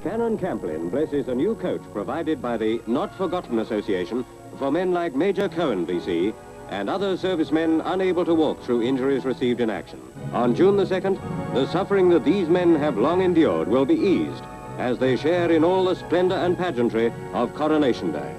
Canon Camplin blesses a new coach provided by the Not Forgotten Association for men like Major Cohen, BC, and other servicemen unable to walk through injuries received in action. On June the 2nd, the suffering that these men have long endured will be eased as they share in all the splendor and pageantry of Coronation Day.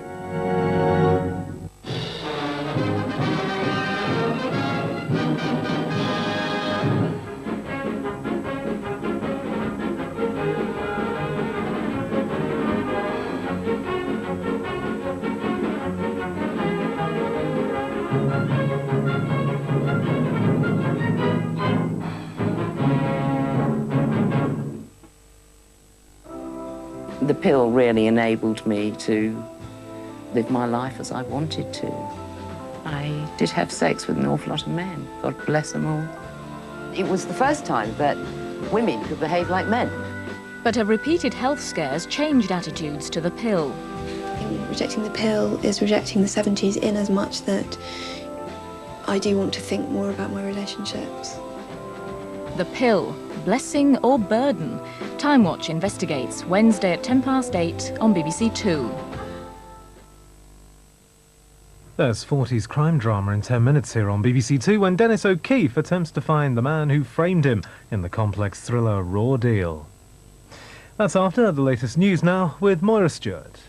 The pill really enabled me to live my life as I wanted to. I did have sex with an awful lot of men, God bless them all. It was the first time that women could behave like men. But her repeated health scares changed attitudes to the pill. I think rejecting the pill is rejecting the 70s in as much that I do want to think more about my relationships. The pill, blessing or burden? Timewatch investigates Wednesday at 8:10 on BBC2. There's 40s crime drama in 10 minutes here on BBC2 when Dennis O'Keefe attempts to find the man who framed him in the complex thriller Raw Deal. That's after the latest news now with Moira Stewart.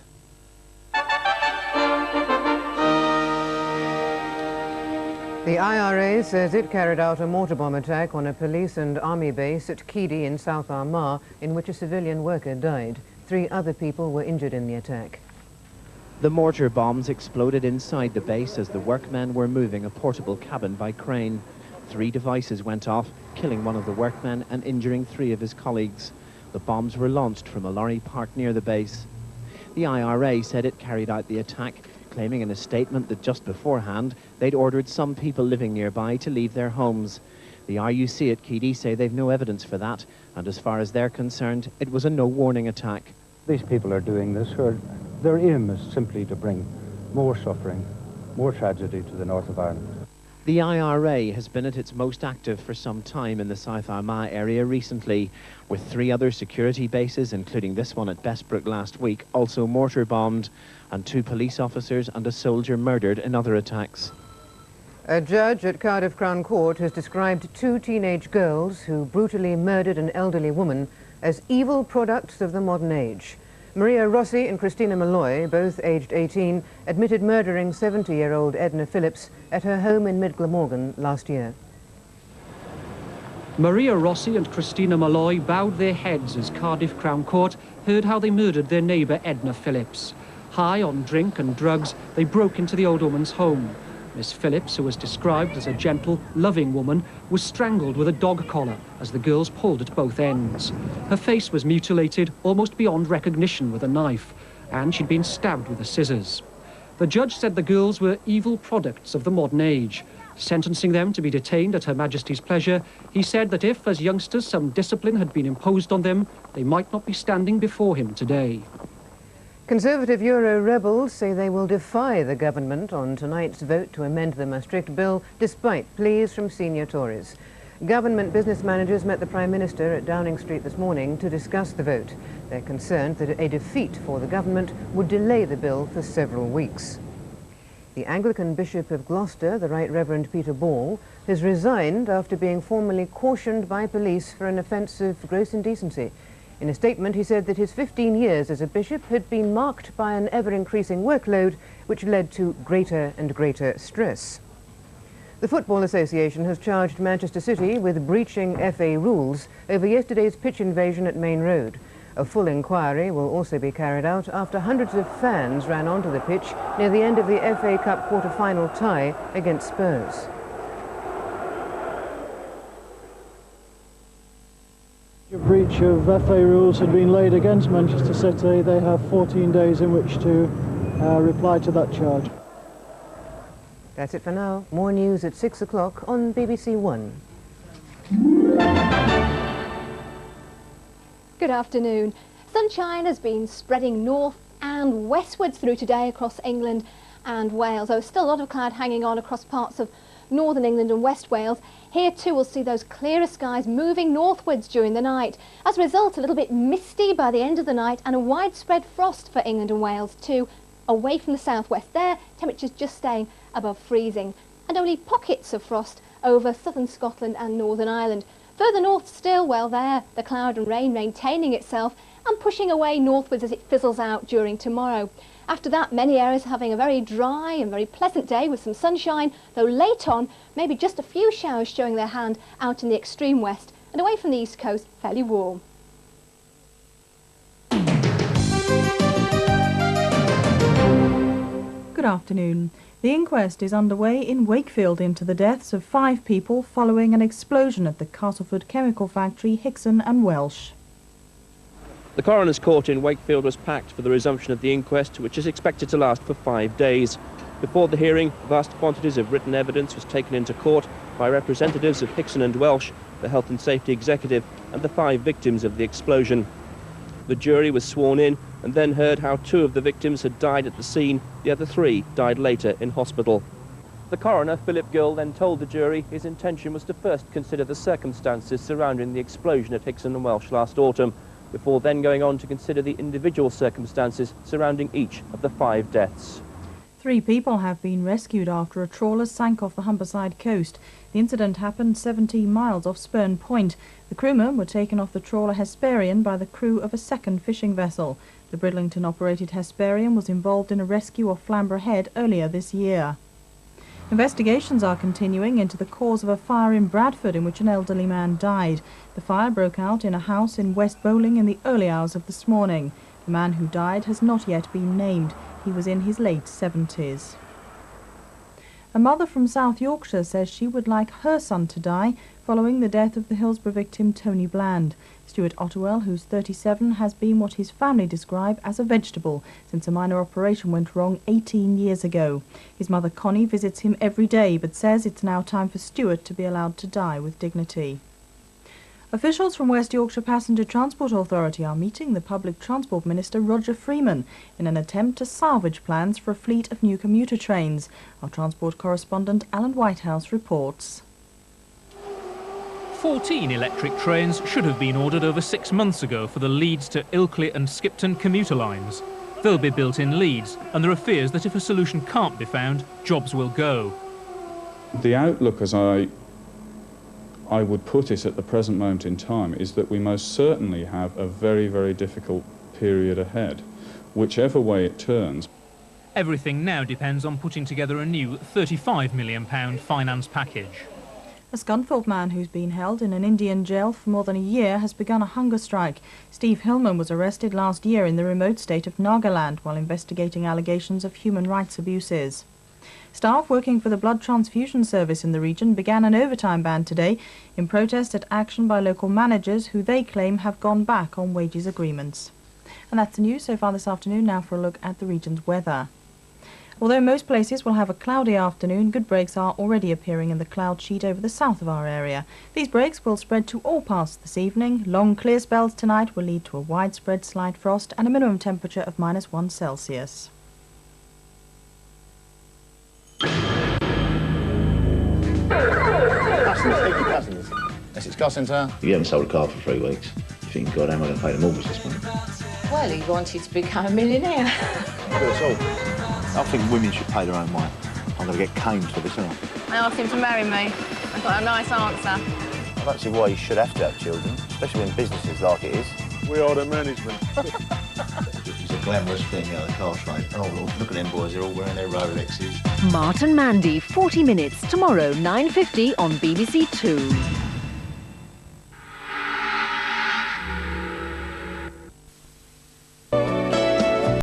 The IRA says it carried out a mortar bomb attack on a police and army base at Keady in South Armagh, in which a civilian worker died. 3 other people were injured in the attack. The mortar bombs exploded inside the base as the workmen were moving a portable cabin by crane. 3 devices went off, killing one of the workmen and injuring 3 of his colleagues. The bombs were launched from a lorry parked near the base. The IRA said it carried out the attack, claiming in a statement that just beforehand they'd ordered some people living nearby to leave their homes. The RUC at Keady say they've no evidence for that, and as far as they're concerned, it was a no-warning attack. These people are doing this, their aim is simply to bring more suffering, more tragedy to the north of Ireland. The IRA has been at its most active for some time in the South Armagh area recently, with 3 other security bases, including this one at Bessbrook last week, also mortar bombed, and 2 police officers and a soldier murdered in other attacks. A judge at Cardiff Crown Court has described 2 teenage girls who brutally murdered an elderly woman as evil products of the modern age. Maria Rossi and Christina Molloy, both aged 18, admitted murdering 70-year-old Enda Phillips at her home in Mid Glamorgan last year. Maria Rossi and Christina Molloy bowed their heads as Cardiff Crown Court heard how they murdered their neighbour Enda Phillips. High on drink and drugs, they broke into the old woman's home. Miss Phillips, who was described as a gentle, loving woman, was strangled with a dog collar as the girls pulled at both ends. Her face was mutilated almost beyond recognition with a knife, and she'd been stabbed with the scissors. The judge said the girls were evil products of the modern age. Sentencing them to be detained at Her Majesty's pleasure, he said that if, as youngsters, some discipline had been imposed on them, they might not be standing before him today. Conservative Euro rebels say they will defy the government on tonight's vote to amend the Maastricht Bill, despite pleas from senior Tories. Government business managers met the Prime Minister at Downing Street this morning to discuss the vote. They're concerned that a defeat for the government would delay the bill for several weeks. The Anglican Bishop of Gloucester, the Right Reverend Peter Ball, has resigned after being formally cautioned by police for an offence of gross indecency. In a statement, he said that his 15 years as a bishop had been marked by an ever-increasing workload, which led to greater and greater stress. The Football Association has charged Manchester City with breaching FA rules over yesterday's pitch invasion at Main Road. A full inquiry will also be carried out after hundreds of fans ran onto the pitch near the end of the FA Cup quarter-final tie against Spurs. A breach of FA rules had been laid against Manchester City. They have 14 days in which to reply to that charge. That's it for now. More news at 6 o'clock on BBC One. Good afternoon. Sunshine has been spreading north and westwards through today across England and Wales. There's still a lot of cloud hanging on across parts of northern England and West Wales. Here too we'll see those clearer skies moving northwards during the night. As a result, a little bit misty by the end of the night and a widespread frost for England and Wales too. Away from the southwest there, temperatures just staying above freezing. And only pockets of frost over southern Scotland and Northern Ireland. Further north still, well there, the cloud and rain maintaining itself and pushing away northwards as it fizzles out during tomorrow. After that, many areas having a very dry and very pleasant day with some sunshine, though late on, maybe just a few showers showing their hand out in the extreme west, and away from the east coast, fairly warm. Good afternoon. The inquest is underway in Wakefield into the deaths of 5 people following an explosion at the Castleford chemical factory Hickson and Welch. The coroner's court in Wakefield was packed for the resumption of the inquest, which is expected to last for 5 days. Before the hearing, vast quantities of written evidence was taken into court by representatives of Hickson and Welch, the health and safety executive, and the 5 victims of the explosion. The jury was sworn in and then heard how 2 of the victims had died at the scene, the other 3 died later in hospital. The coroner, Philip Gill, then told the jury his intention was to first consider the circumstances surrounding the explosion at Hickson and Welch last autumn, before then going on to consider the individual circumstances surrounding each of the 5 deaths. 3 people have been rescued after a trawler sank off the Humberside coast. The incident happened 17 miles off Spurn Point. The crewmen were taken off the trawler Hesperian by the crew of a second fishing vessel. The Bridlington-operated Hesperian was involved in a rescue off Flamborough Head earlier this year. Investigations are continuing into the cause of a fire in Bradford in which an elderly man died. The fire broke out in a house in West Bowling in the early hours of this morning. The man who died has not yet been named. He was in his late 70s. A mother from South Yorkshire says she would like her son to die following the death of the Hillsborough victim Tony Bland. Stuart Otterwell, who's 37, has been what his family describe as a vegetable since a minor operation went wrong 18 years ago. His mother Connie visits him every day but says it's now time for Stuart to be allowed to die with dignity. Officials from West Yorkshire Passenger Transport Authority are meeting the Public Transport Minister Roger Freeman in an attempt to salvage plans for a fleet of new commuter trains. Our transport correspondent Alan Whitehouse reports. 14 electric trains should have been ordered over 6 months ago for the Leeds to Ilkley and Skipton commuter lines. They'll be built in Leeds, and there are fears that if a solution can't be found, jobs will go. The outlook, as I would put it at the present moment in time, is that we most certainly have a very, very difficult period ahead, whichever way it turns. Everything now depends on putting together a new £35 million finance package. A Scunthorpe man who's been held in an Indian jail for more than a year has begun a hunger strike. Steve Hillman was arrested last year in the remote state of Nagaland while investigating allegations of human rights abuses. Staff working for the blood transfusion service in the region began an overtime ban today in protest at action by local managers who they claim have gone back on wages agreements. And that's the news so far this afternoon. Now for a look at the region's weather. Although most places will have a cloudy afternoon, good breaks are already appearing in the cloud sheet over the south of our area. These breaks will spread to all parts this evening. Long clear spells tonight will lead to a widespread slight frost and a minimum temperature of -1 Celsius. Cousins. Essex Car Centre. You haven't sold a car for 3 weeks. You think, God, how am I going to pay the mortgage this month? Well, he wanted to become a millionaire. That's all. I think women should pay their own way. I'm going to get caned for this, aren't I? I asked him to marry me. I got a nice answer. I don't see why you should have to have children, especially when business is like it is. We are the management. It's a glamorous thing, you know, the car trade. Oh, look at them boys, they're all wearing their Rolexes. Martin Mandy, 40 Minutes, tomorrow, 9:50 on BBC2.